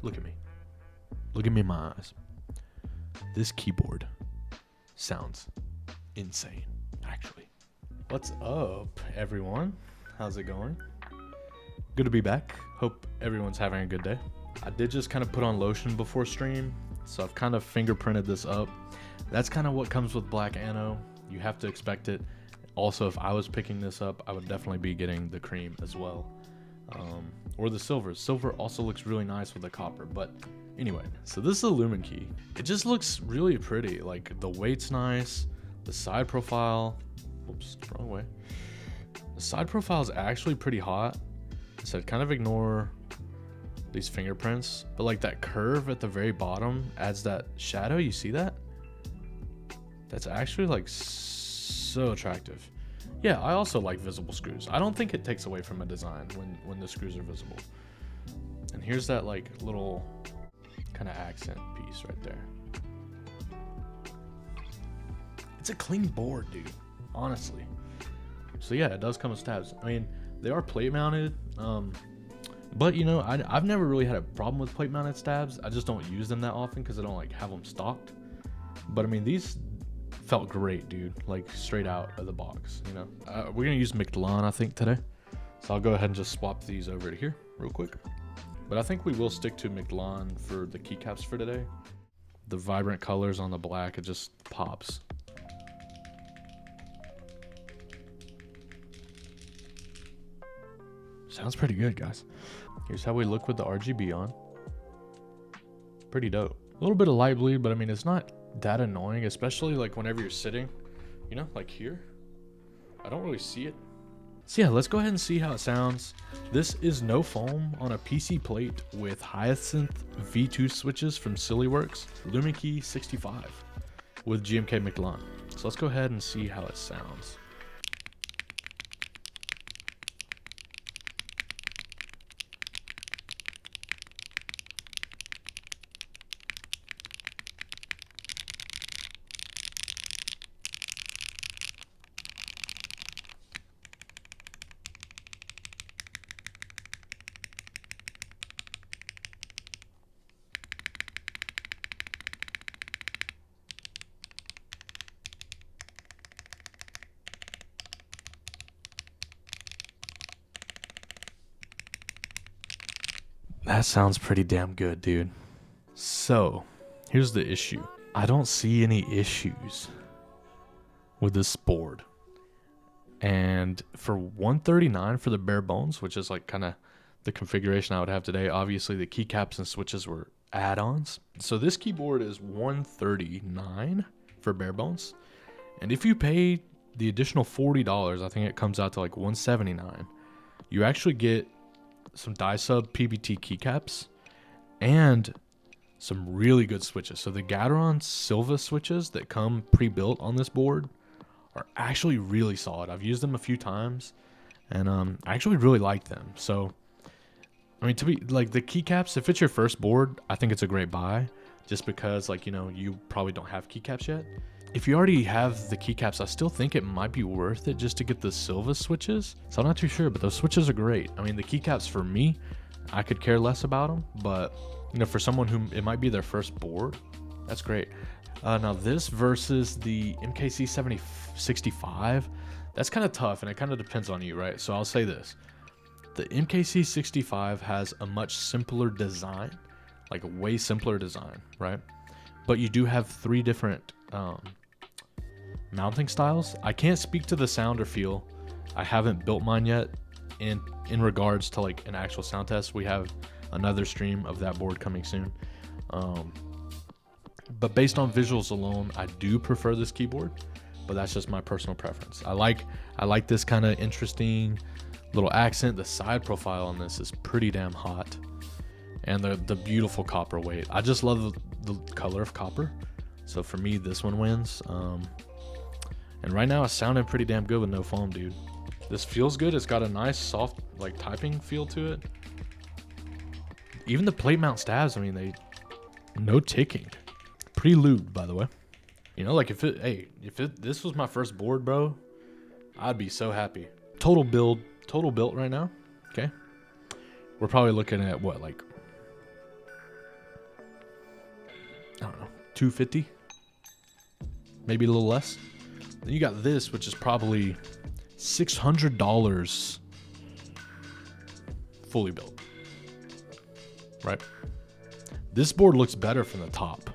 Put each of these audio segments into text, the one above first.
Look at me. Look at me in my eyes. This keyboard sounds insane, actually. What's up, everyone? How's it going? Good to be back. Hope everyone's having a good day. I did just kind of put on lotion before stream, so I've kind of fingerprinted this up. That's kind of what comes with black Anno. You have to expect it. Also, if I was picking this up, I would definitely be getting the cream as well. Or the silver. Silver also looks really nice with the copper, but anyway, so this is a Luminkey. It just looks really pretty. Like, the weight's nice, the side profile, whoops, wrong way. The side profile is actually pretty hot, so kind of ignore these fingerprints, but like that curve at the very bottom adds that shadow. You see that? That's actually like so attractive. Yeah, I also like visible screws. I don't think it takes away from a design when the screws are visible. And here's that like little kind of accent piece right there. It's a clean board, dude, honestly. So yeah, it does come with stabs. I mean, they are plate mounted, but you know, I've never really had a problem with plate mounted stabs. I just don't use them that often because I don't like have them stocked. But I mean, these felt great, dude, like straight out of the box, you know. We're gonna use Michelin, I think, today, so I'll go ahead and just swap these over to here real quick. But I think we will stick to Michelin for the keycaps for today. The vibrant colors on the black, it just pops. Sounds pretty good, guys. Here's how we look with the RGB on. Pretty dope. A little bit of light bleed, but I mean, it's not that annoying, especially like whenever you're sitting, you know, like here. I don't really see it. So yeah, let's go ahead and see how it sounds. This is no foam on a PC plate with Hyacinth V2 switches from Sillyworks, Luminkey 65 with GMK Michelin. So let's go ahead and see how it sounds. That sounds pretty damn good, dude. So, here's the issue. I don't see any issues with this board. And for $139 for the bare bones, which is like kind of the configuration I would have today, obviously the keycaps and switches were add-ons. So this keyboard is $139 for bare bones. And if you pay the additional $40, I think it comes out to like $179. You actually get some Dye-Sub PBT keycaps and some really good switches. So the Gateron Silva switches that come pre-built on this board are actually really solid. I've used them a few times and I actually really like them. So I mean, to be like the keycaps, if it's your first board, I think it's a great buy just because, like, you know, you probably don't have keycaps yet. If you already have the keycaps, I still think it might be worth it just to get the Silva switches. So I'm not too sure, but those switches are great. I mean, the keycaps for me, I could care less about them, but you know, for someone who it might be their first board, that's great. Now this versus the MKC 65, that's kind of tough, and it kind of depends on you, right? So I'll say this: the MKC 65 has a much simpler design, like a way simpler design, right? But you do have three different mounting styles. I can't speak to the sound or feel. I haven't built mine yet. And in regards to like an actual sound test, we have another stream of that board coming soon. But based on visuals alone, I do prefer this keyboard, but that's just my personal preference. I like this kind of interesting little accent. The side profile on this is pretty damn hot, and the beautiful copper weight. I just love the color of copper. So for me, this one wins. And right now it's sounding pretty damn good with no foam, dude. This feels good. It's got a nice soft like typing feel to it. Even the plate mount stabs, I mean, no ticking. Pretty lubed, by the way. You know, like if this was my first board, bro, I'd be so happy. Total built right now. Okay. We're probably looking at what, like I don't know, 250, maybe a little less. Then you got this, which is probably $600 fully built, right? This board looks better from the top.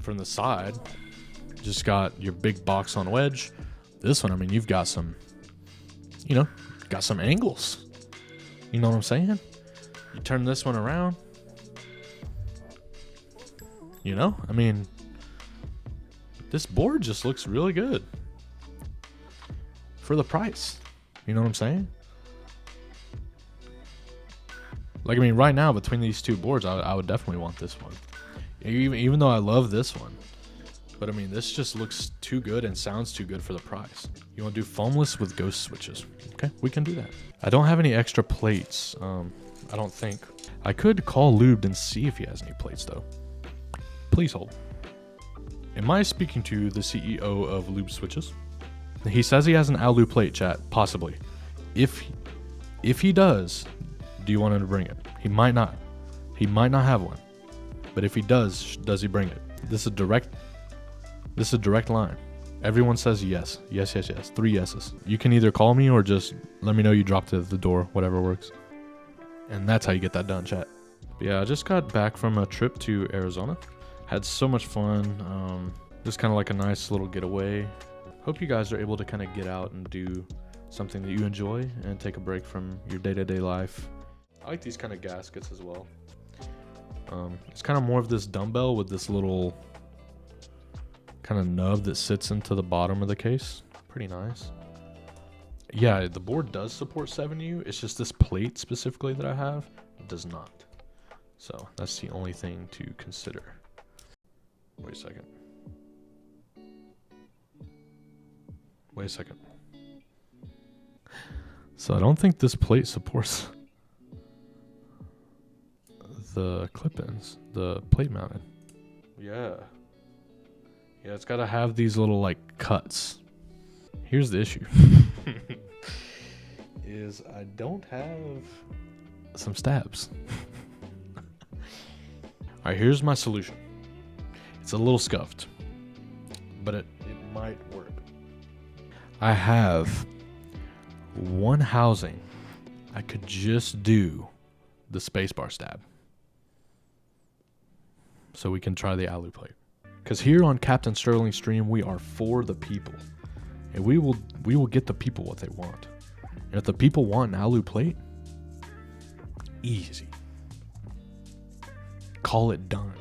From the side, just got your big box on wedge. This one, I mean, you've got some, you know, got some angles. You know what I'm saying? You turn this one around. You know, I mean, this board just looks really good for the price. You know what I'm saying? Like, I mean, right now, between these two boards, I would definitely want this one. Even though I love this one. But, I mean, this just looks too good and sounds too good for the price. You want to do foamless with ghost switches. Okay, we can do that. I don't have any extra plates. I don't think. I could call Lubed and see if he has any plates, though. Please hold. Am I speaking to the CEO of Lube Switches? He says he has an Alu plate, chat. Possibly. If he does, do you want him to bring it? He might not. He might not have one. But if he does he bring it? This is a direct line. Everyone says yes. Yes, yes, yes. 3 yeses. You can either call me or just let me know you dropped it at the door. Whatever works. And that's how you get that done, chat. But yeah, I just got back from a trip to Arizona. Had so much fun. Just kind of like a nice little getaway. Hope you guys are able to kind of get out and do something that you enjoy and take a break from your day-to-day life. I like these kind of gaskets as well. It's kind of more of this dumbbell with this little kind of nub that sits into the bottom of the case. Pretty nice. Yeah, the board does support 7U. It's just this plate specifically that I have does not. So that's the only thing to consider. Wait a second. Wait a second. So I don't think this plate supports the clip-ins, the plate mounted. Yeah. Yeah, it's got to have these little like cuts. Here's the issue. Is I don't have some stabs. Alright, here's my solution. It's a little scuffed, but it might work. I have one housing. I could just do the spacebar stab. So we can try the Alu plate. Because here on Captain Sterling Stream, we are for the people. And we will get the people what they want. And if the people want an Alu plate, easy. Call it done.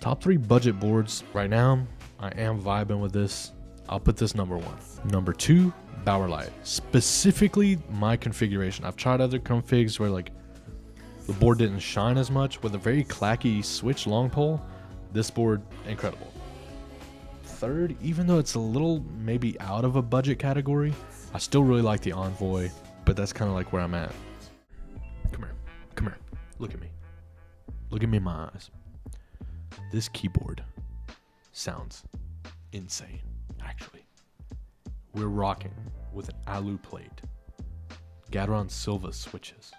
Top 3 budget boards. Right now, I am vibing with this. I'll put this number 1. Number 2, Bauer Light. Specifically my configuration. I've tried other configs where like the board didn't shine as much with a very clacky switch long pole. This board, incredible. 3rd, even though it's a little maybe out of a budget category, I still really like the Envoy, but that's kind of like where I'm at. Come here. Come here. Look at me. Look at me in my eyes. This keyboard sounds insane, actually. We're rocking with an Alu plate, Gateron Silva switches,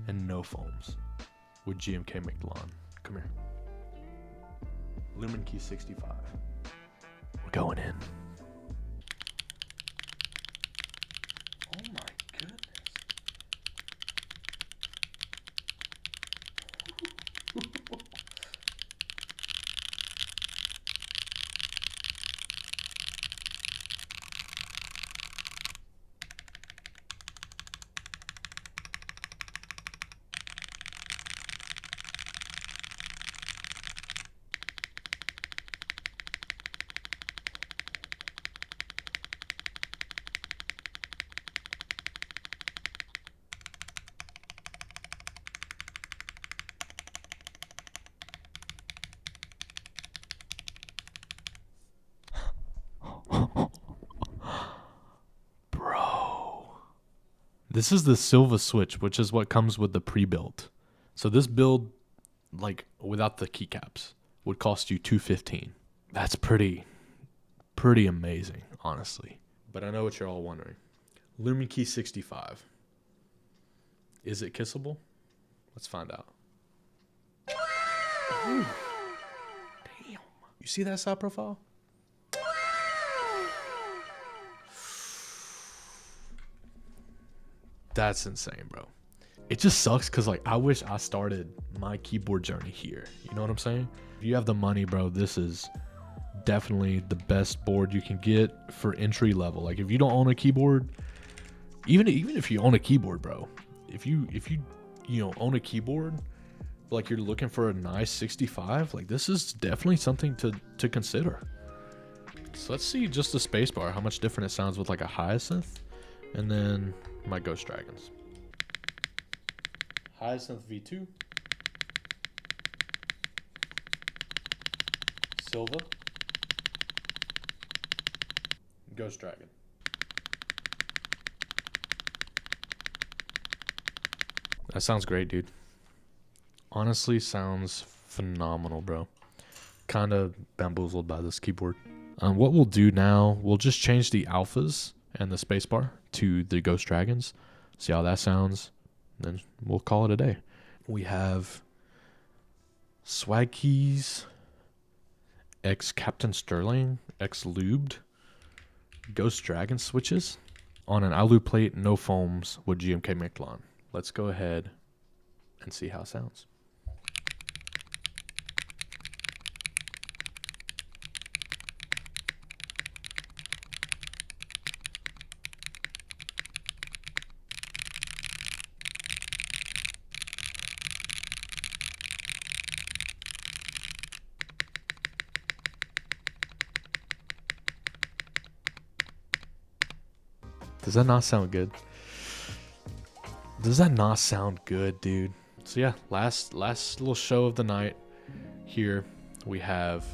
and no foams with GMK McDelon. Come here. Luminkey 65. We're going in. Oh my goodness. This is the Silva switch, which is what comes with the pre-built. So this build, like without the keycaps, would cost you $215. That's pretty amazing, honestly. But I know what you're all wondering. Luminkey 65. Is it kissable? Let's find out. Ooh. Damn. You see that side profile? That's insane, bro. It just sucks because, like, I wish I started my keyboard journey here. You know what I'm saying? If you have the money, bro, this is definitely the best board you can get for entry level. Like, if you don't own a keyboard, even if you own a keyboard, bro, if you own a keyboard, like you're looking for a nice 65, like this is definitely something to consider. So let's see just the spacebar, how much different it sounds with like a Hyacinth, and then my Ghost Dragons. Hyacinth V2, Silva, Ghost Dragon. That sounds great, dude. Honestly, sounds phenomenal, bro. Kind of bamboozled by this keyboard. What we'll do now, we'll just change the alphas and the spacebar to the Ghost Dragons. See how that sounds. Then we'll call it a day. We have Swag Keys, X Captain Sterling, X Lubed, Ghost Dragon switches on an alu plate, no foams with GMK Michelin. Let's go ahead and see how it sounds. Does that not sound good? Does that not sound good, dude? So yeah, last little show of the night here. We have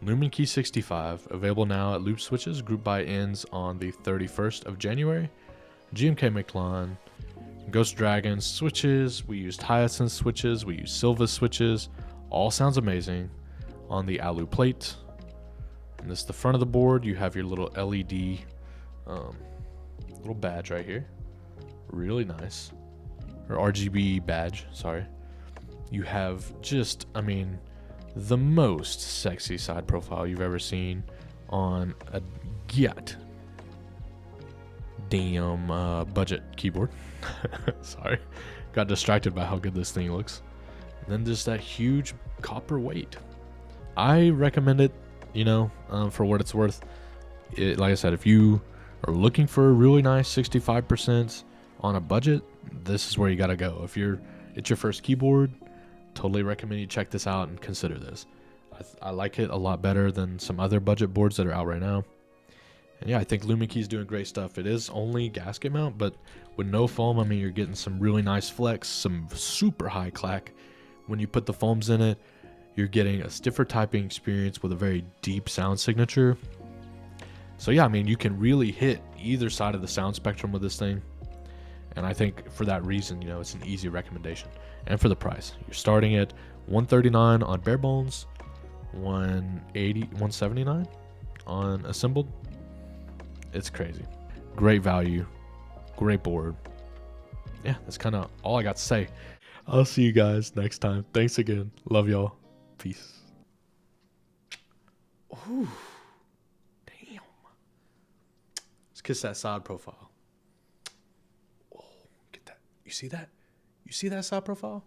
Luminkey 65 available now at Loop Switches. Group buy ends on the 31st of January. GMK Michelin, Ghost Dragon switches. We used Hyacinth switches. We used Silva switches. All sounds amazing on the alu plate. And this is the front of the board. You have your little LED little badge right here. Really nice. Or RGB badge, sorry. You have just, I mean, the most sexy side profile you've ever seen on a damn budget keyboard. Sorry. Got distracted by how good this thing looks. And then just that huge copper weight. I recommend it, for what it's worth. Like I said, if you are looking for a really nice 65% on a budget, this is where you gotta go. If it's your first keyboard, totally recommend you check this out and consider this. I like it a lot better than some other budget boards that are out right now. And yeah, I think Luminkey is doing great stuff. It is only gasket mount, but with no foam, I mean, you're getting some really nice flex, some super high clack. When you put the foams in it, you're getting a stiffer typing experience with a very deep sound signature. So yeah, I mean, you can really hit either side of the sound spectrum with this thing. And I think for that reason, it's an easy recommendation. And for the price, you're starting at $139 on bare bones, $179 on assembled. It's crazy. Great value, great board. Yeah, that's kind of all I got to say. I'll see you guys next time. Thanks again. Love y'all. Peace. Ooh, damn. Let's kiss that side profile. Oh, get that. You see that? You see that side profile?